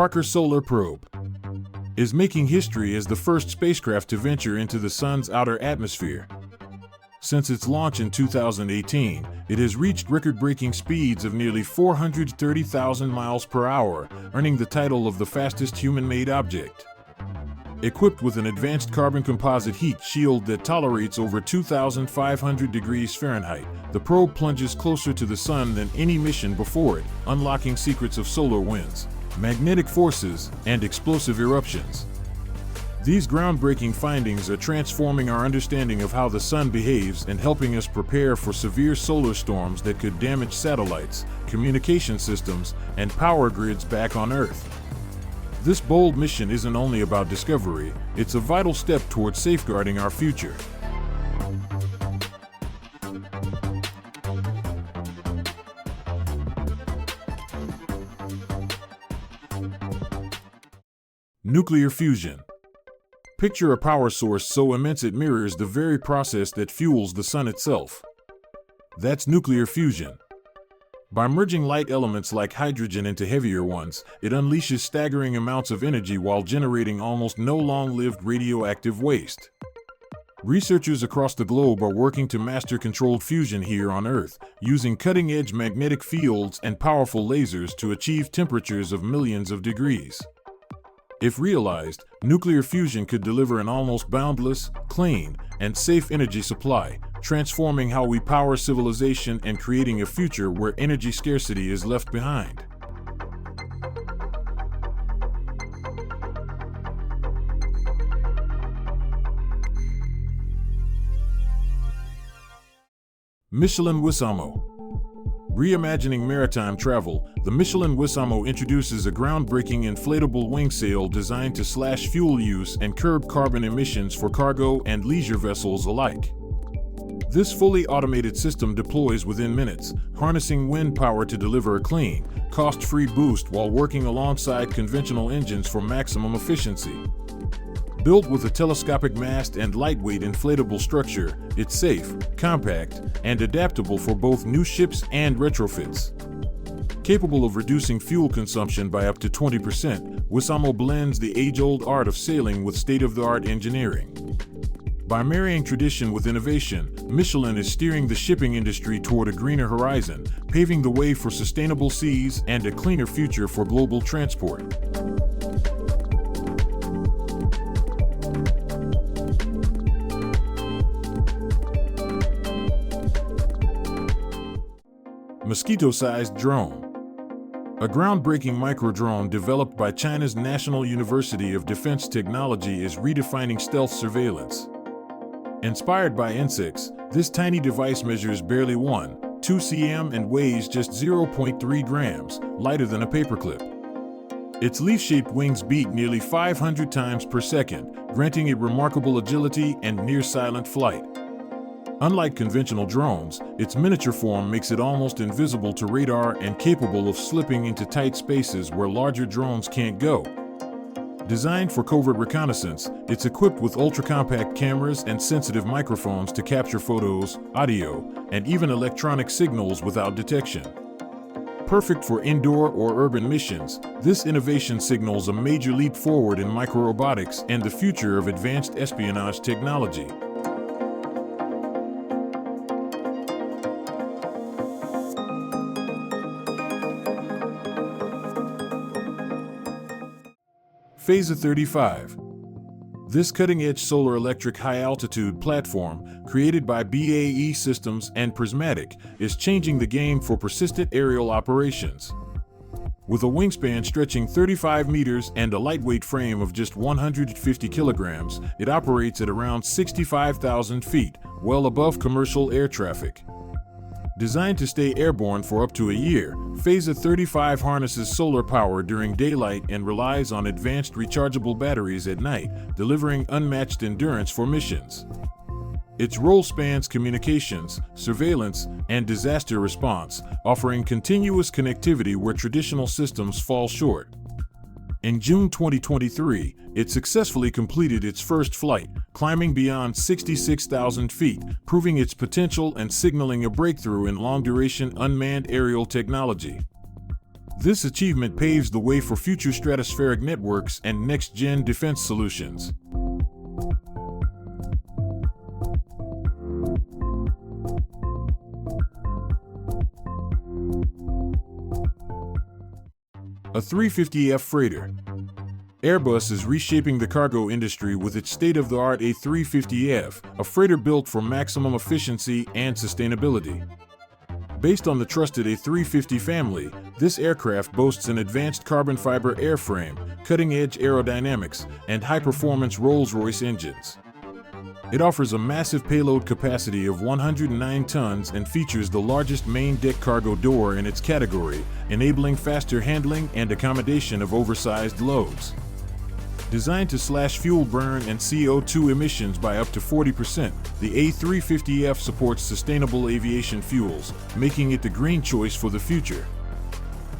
Parker Solar Probe is making history as the first spacecraft to venture into the Sun's outer atmosphere. Since its launch in 2018, it has reached record-breaking speeds of nearly 430,000 miles per hour, earning the title of the fastest human-made object. Equipped with an advanced carbon composite heat shield that tolerates over 2,500 degrees Fahrenheit, the probe plunges closer to the Sun than any mission before it, unlocking secrets of solar winds, magnetic forces, and explosive eruptions. These groundbreaking findings are transforming our understanding of how the Sun behaves and helping us prepare for severe solar storms that could damage satellites, communication systems, and power grids back on Earth. This bold mission isn't only about discovery, it's a vital step towards safeguarding our future. Nuclear fusion. Picture a power source so immense it mirrors the very process that fuels the Sun itself. That's nuclear fusion. By merging light elements like hydrogen into heavier ones, it unleashes staggering amounts of energy while generating almost no long-lived radioactive waste. Researchers across the globe are working to master controlled fusion here on Earth, using cutting-edge magnetic fields and powerful lasers to achieve temperatures of millions of degrees. If realized, nuclear fusion could deliver an almost boundless, clean, and safe energy supply, transforming how we power civilization and creating a future where energy scarcity is left behind. Michelin Wisamo. Reimagining maritime travel, the Michelin Wisamo introduces a groundbreaking inflatable wing sail designed to slash fuel use and curb carbon emissions for cargo and leisure vessels alike. This fully automated system deploys within minutes, harnessing wind power to deliver a clean, cost-free boost while working alongside conventional engines for maximum efficiency. Built with a telescopic mast and lightweight inflatable structure, it's safe, compact, and adaptable for both new ships and retrofits. Capable of reducing fuel consumption by up to 20%, Wisamo blends the age-old art of sailing with state-of-the-art engineering. By marrying tradition with innovation, Michelin is steering the shipping industry toward a greener horizon, paving the way for sustainable seas and a cleaner future for global transport. Mosquito-Sized Drone. A groundbreaking micro-drone developed by China's National University of Defense Technology is redefining stealth surveillance. Inspired by insects, this tiny device measures barely 1.2 cm and weighs just 0.3 grams, lighter than a paperclip. Its leaf-shaped wings beat nearly 500 times per second, granting it remarkable agility and near-silent flight. Unlike conventional drones, its miniature form makes it almost invisible to radar and capable of slipping into tight spaces where larger drones can't go. Designed for covert reconnaissance, it's equipped with ultra-compact cameras and sensitive microphones to capture photos, audio, and even electronic signals without detection. Perfect for indoor or urban missions, this innovation signals a major leap forward in microrobotics and the future of advanced espionage technology. Phasa 35. This cutting-edge solar-electric high-altitude platform, created by BAE Systems and Prismatic, is changing the game for persistent aerial operations. With a wingspan stretching 35 meters and a lightweight frame of just 150 kilograms, it operates at around 65,000 feet, well above commercial air traffic. Designed to stay airborne for up to a year, Phasa 35 harnesses solar power during daylight and relies on advanced rechargeable batteries at night, delivering unmatched endurance for missions. Its role spans communications, surveillance, and disaster response, offering continuous connectivity where traditional systems fall short. In June 2023, it successfully completed its first flight, climbing beyond 66,000 feet, proving its potential and signaling a breakthrough in long-duration unmanned aerial technology. This achievement paves the way for future stratospheric networks and next-gen defense solutions. A350F Freighter. Airbus is reshaping the cargo industry with its state-of-the-art A350F, a freighter built for maximum efficiency and sustainability. Based on the trusted A350 family, this aircraft boasts an advanced carbon fiber airframe, cutting-edge aerodynamics, and high-performance Rolls-Royce engines. It offers a massive payload capacity of 109 tons and features the largest main deck cargo door in its category, enabling faster handling and accommodation of oversized loads. Designed to slash fuel burn and CO2 emissions by up to 40%, the A350F supports sustainable aviation fuels, making it the green choice for the future.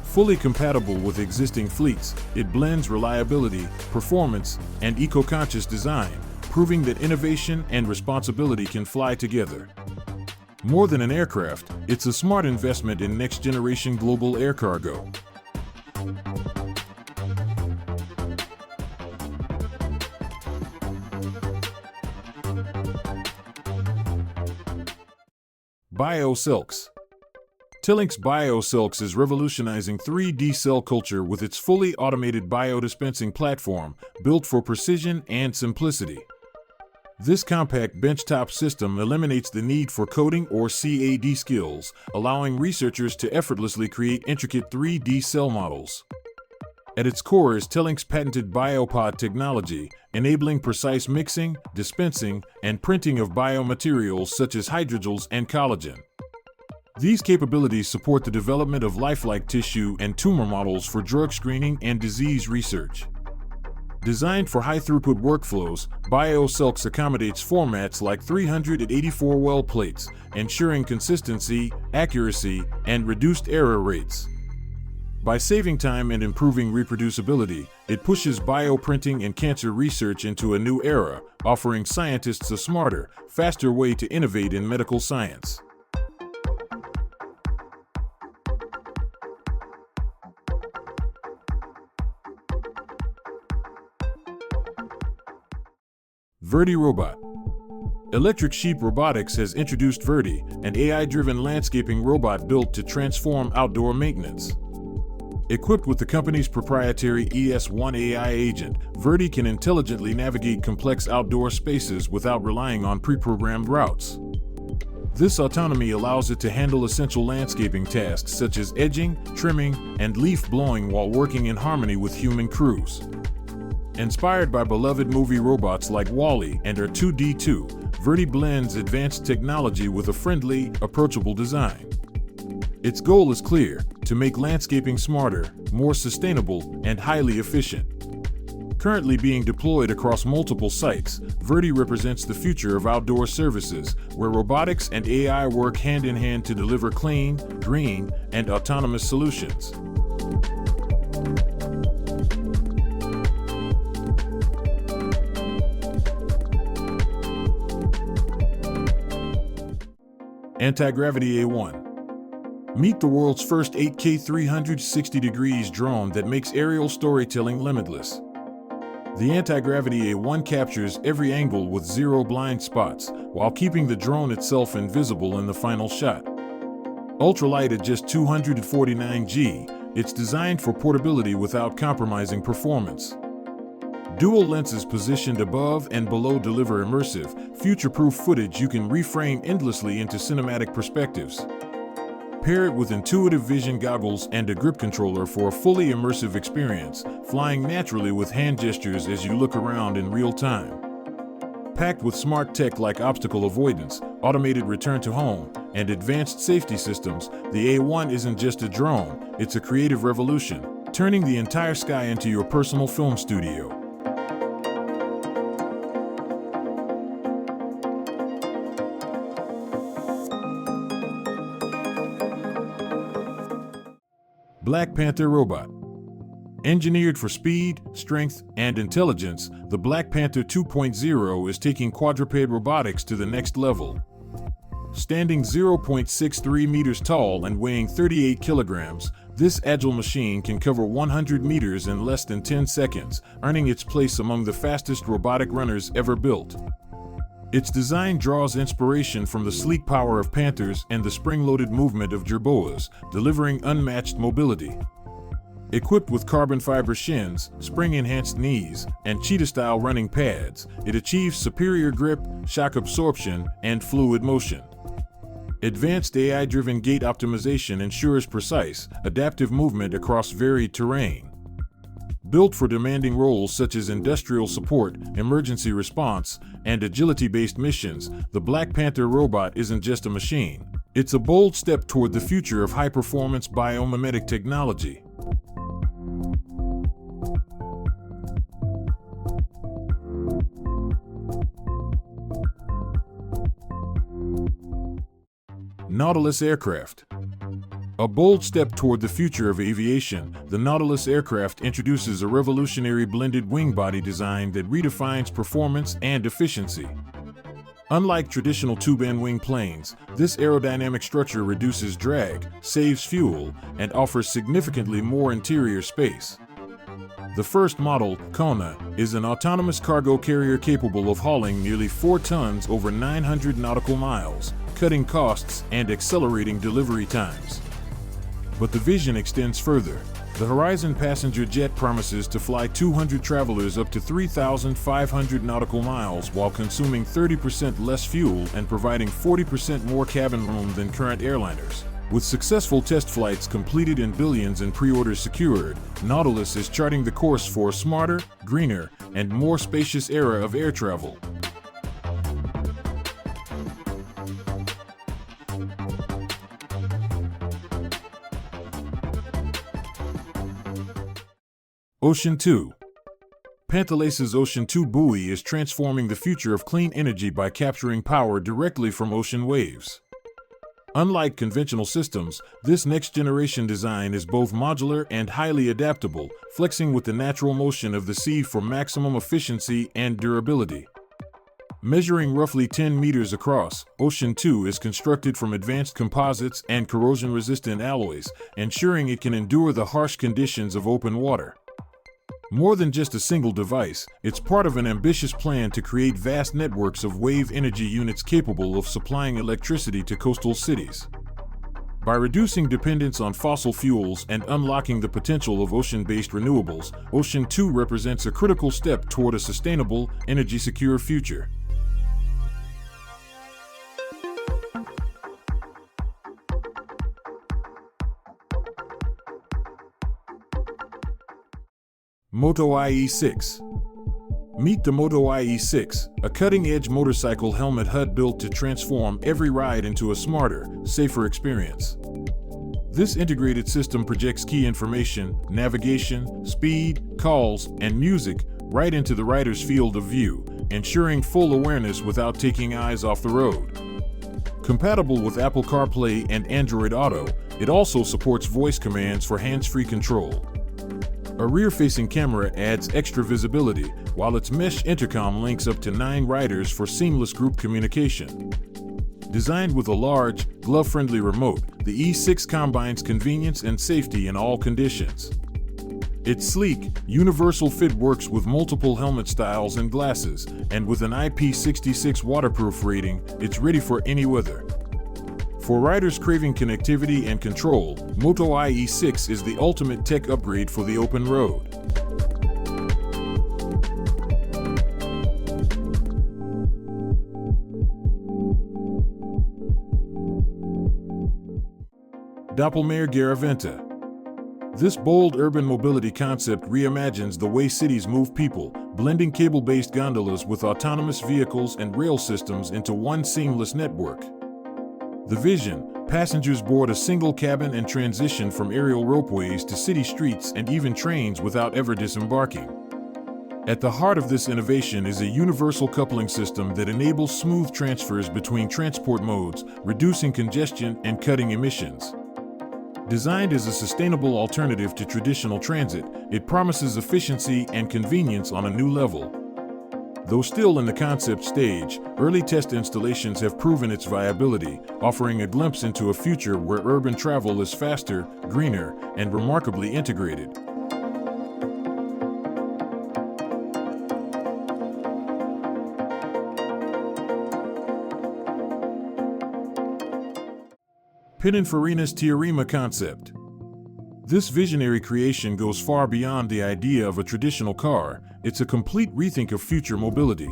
Fully compatible with existing fleets, it blends reliability, performance, and eco-conscious design, proving that innovation and responsibility can fly together. More than an aircraft, it's a smart investment in next-generation global air cargo. Cellx. Cellx Cellx is revolutionizing 3D cell culture with its fully automated biodispensing platform, built for precision and simplicity. This compact benchtop system eliminates the need for coding or CAD skills, allowing researchers to effortlessly create intricate 3D cell models. At its core is Cellx patented biopod technology, enabling precise mixing, dispensing, and printing of biomaterials such as hydrogels and collagen. These capabilities support the development of lifelike tissue and tumor models for drug screening and disease research. Designed for high-throughput workflows, Cellx accommodates formats like 384 well plates, ensuring consistency, accuracy, and reduced error rates. By saving time and improving reproducibility, it pushes bioprinting and cancer research into a new era, offering scientists a smarter, faster way to innovate in medical science. Verdie Robot. Electric Sheep Robotics has introduced Verdie, an AI-driven landscaping robot built to transform outdoor maintenance. Equipped with the company's proprietary ES1 AI agent, Verdie can intelligently navigate complex outdoor spaces without relying on pre-programmed routes. This autonomy allows it to handle essential landscaping tasks such as edging, trimming, and leaf blowing while working in harmony with human crews. Inspired by beloved movie robots like WALL-E and R2-D2, Verdie blends advanced technology with a friendly, approachable design. Its goal is clear: to make landscaping smarter, more sustainable, and highly efficient. Currently being deployed across multiple sites, Verdie represents the future of outdoor services, where robotics and AI work hand in hand to deliver clean, green, and autonomous solutions. Antigravity A1. Meet the world's first 8K 360° drone that makes aerial storytelling limitless. The Antigravity A1 captures every angle with zero blind spots, while keeping the drone itself invisible in the final shot. Ultralight at just 249 g, it's designed for portability without compromising performance. Dual lenses positioned above and below deliver immersive, future-proof footage you can reframe endlessly into cinematic perspectives. Pair it with intuitive vision goggles and a grip controller for a fully immersive experience, flying naturally with hand gestures as you look around in real time. Packed with smart tech like obstacle avoidance, automated return to home, and advanced safety systems, the A1 isn't just a drone, it's a creative revolution, turning the entire sky into your personal film studio. Black Panther Robot. Engineered for speed, strength, and intelligence, the Black Panther 2.0 is taking quadruped robotics to the next level. Standing 0.63 meters tall and weighing 38 kilograms, This agile machine can cover 100 meters in less than 10 seconds, earning its place among the fastest robotic runners ever built. Its design draws inspiration from the sleek power of Panthers and the spring-loaded movement of jerboas, delivering unmatched mobility. Equipped with carbon fiber shins, spring-enhanced knees, and cheetah-style running pads, it achieves superior grip, shock absorption, and fluid motion. Advanced AI-driven gait optimization ensures precise, adaptive movement across varied terrain. Built for demanding roles such as industrial support, emergency response, and agility-based missions, the Black Panther robot isn't just a machine. It's a bold step toward the future of high-performance biomimetic technology. Nautilus Aircraft. A bold step toward the future of aviation, the Nautilus Aircraft introduces a revolutionary blended wing body design that redefines performance and efficiency. Unlike traditional tube-end wing planes, this aerodynamic structure reduces drag, saves fuel, and offers significantly more interior space. The first model, Kona, is an autonomous cargo carrier capable of hauling nearly 4 tons over 900 nautical miles, cutting costs and accelerating delivery times. But the vision extends further. The Horizon passenger jet promises to fly 200 travelers up to 3,500 nautical miles while consuming 30% less fuel and providing 40% more cabin room than current airliners. With successful test flights completed and billions in pre-orders secured, Nautilus is charting the course for a smarter, greener, and more spacious era of air travel. Ocean 2. Panther's Ocean 2 buoy is transforming the future of clean energy by capturing power directly from ocean waves. Unlike conventional systems, this next-generation design is both modular and highly adaptable, flexing with the natural motion of the sea for maximum efficiency and durability. Measuring roughly 10 meters across, Ocean 2 is constructed from advanced composites and corrosion-resistant alloys, ensuring it can endure the harsh conditions of open water. More than just a single device, it's part of an ambitious plan to create vast networks of wave energy units capable of supplying electricity to coastal cities. By reducing dependence on fossil fuels and unlocking the potential of ocean-based renewables, Ocean 2 represents a critical step toward a sustainable, energy-secure future. MotoEye E6. Meet the MotoEye E6, a cutting-edge motorcycle helmet HUD built to transform every ride into a smarter, safer experience. This integrated system projects key information, navigation, speed, calls, and music right into the rider's field of view, ensuring full awareness without taking eyes off the road. Compatible with Apple CarPlay and Android Auto, it also supports voice commands for hands-free control. A rear-facing camera adds extra visibility, while its mesh intercom links up to 9 riders for seamless group communication. Designed with a large, glove-friendly remote, the E6 combines convenience and safety in all conditions. Its sleek, universal fit works with multiple helmet styles and glasses, and with an IP66 waterproof rating, it's ready for any weather. For riders craving connectivity and control, MotoEye E6 is the ultimate tech upgrade for the open road. Doppelmayr Garaventa. This bold urban mobility concept reimagines the way cities move people, blending cable-based gondolas with autonomous vehicles and rail systems into one seamless network. The vision: passengers board a single cabin and transition from aerial ropeways to city streets and even trains without ever disembarking. At the heart of this innovation is a universal coupling system that enables smooth transfers between transport modes, reducing congestion and cutting emissions. Designed as a sustainable alternative to traditional transit, it promises efficiency and convenience on a new level. Though still in the concept stage, early test installations have proven its viability, offering a glimpse into a future where urban travel is faster, greener, and remarkably integrated. Pininfarina's Teorema concept. This visionary creation goes far beyond the idea of a traditional car. It's a complete rethink of future mobility.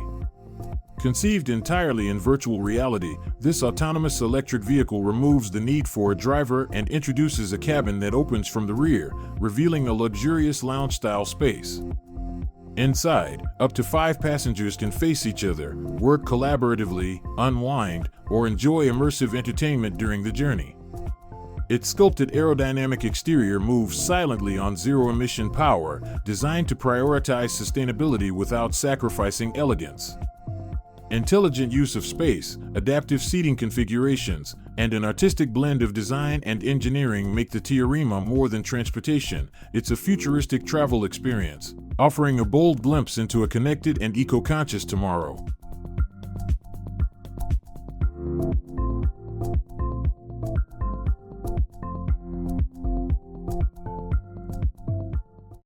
Conceived entirely in virtual reality, this autonomous electric vehicle removes the need for a driver and introduces a cabin that opens from the rear, revealing a luxurious lounge-style space. Inside, up to 5 passengers can face each other, work collaboratively, unwind, or enjoy immersive entertainment during the journey. Its sculpted aerodynamic exterior moves silently on zero-emission power, designed to prioritize sustainability without sacrificing elegance. Intelligent use of space, adaptive seating configurations, and an artistic blend of design and engineering make the Teorema more than transportation. It's a futuristic travel experience, offering a bold glimpse into a connected and eco-conscious tomorrow.